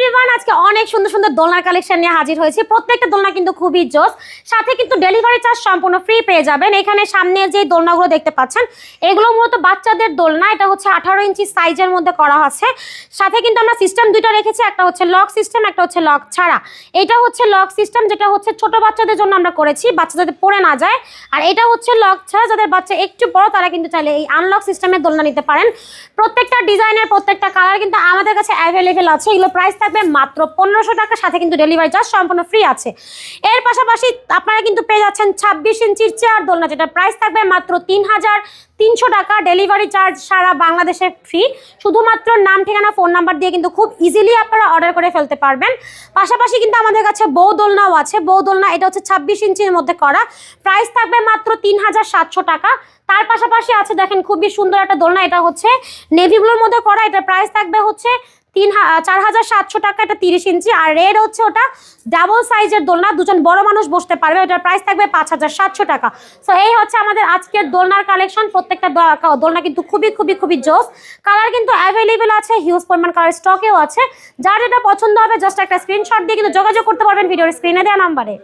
Everyone, আজকে অনেক সুন্দর সুন্দর দোলনার কালেকশন নিয়ে হাজির হয়েছি। প্রত্যেকটা দোলনা কিন্তু খুবই জোস, সাথে কিন্তু ডেলিভারি চার্জ সম্পূর্ণ ফ্রি পেয়ে যাবেন। এখানে সামনে যে দোলনাগুলো দেখতে পাচ্ছেন এগুলো মূলত বাচ্চাদের দোলনা। এটা হচ্ছে 18 ইঞ্চি সাইজের মধ্যে করা আছে। সাথে কিন্তু আমরা সিস্টেম দুটো রেখেছি, একটা হচ্ছে লক সিস্টেম, একটা হচ্ছে লক ছাড়া। এটা হচ্ছে লক সিস্টেম, যেটা হচ্ছে ছোট বাচ্চাদের জন্য আমরা করেছি, বাচ্চা যাতে পড়ে না যায়। আর এটা হচ্ছে লক ছাড়া, যাদের বাচ্চা একটু বড় তারা কিন্তু চাইলে এই আনলক সিস্টেমের দোলনা নিতে পারেন। প্রত্যেকটা ডিজাইনের প্রত্যেকটা কালার কিন্তু আমাদের কাছে অ্যাভেলেবেল আছে। এগুলো প্রাইস থাকবে মাত্র 1500 টাকা, সাথে কিন্তু ডেলিভারি চার্জ সম্পূর্ণ ফ্রি আছে। এর পাশাপাশি আপনারা কিন্তু পেয়ে যাচ্ছেন 26 ইঞ্চির চেয়ার দোলনা, যেটা প্রাইস থাকবে মাত্র 3300 টাকা। ডেলিভারি চার্জ সারা বাংলাদেশে ফ্রি। শুধুমাত্র নাম, ঠিকানা, ফোন নাম্বার দিয়ে কিন্তু খুব ইজিলি আপনারা অর্ডার করে ফেলতে পারবেন। পাশাপাশি কিন্তু আমাদের কাছে বউ দোলনাও আছে। বউ দোলনা এটা হচ্ছে 26 ইঞ্চির মধ্যে করা, প্রাইস থাকবে মাত্র 3700 টাকা। তার পাশাপাশি আছে দেখেন খুবই সুন্দর একটা দোলনা, এটা হচ্ছে নেভি ব্লুর মধ্যে করা। এটা প্রাইস থাকবে হচ্ছে 4700 টাকা। এটা 30 ইঞ্চি। আর রেড হচ্ছে ওটা ডাবল সাইজের দোলনা, দুজন বড় মানুষ বসতে পারবে। এটার প্রাইস থাকবে 5700 টাকা। সো এই হচ্ছে আমাদের আজকের দোলনার কালেকশন। প্রত্যেকটা দোলনা কিন্তু খুবই খুবই খুবই জোস। কালার কিন্তু অ্যাভেলেবেল আছে, হিউজ পরিমাণ কালার স্টকেও আছে। যার যেটা পছন্দ হবে জাস্ট একটা স্ক্রিনশট দিয়ে কিন্তু যোগাযোগ করতে পারবেন ভিডিওর স্ক্রিনে দেওয়া নাম্বারে।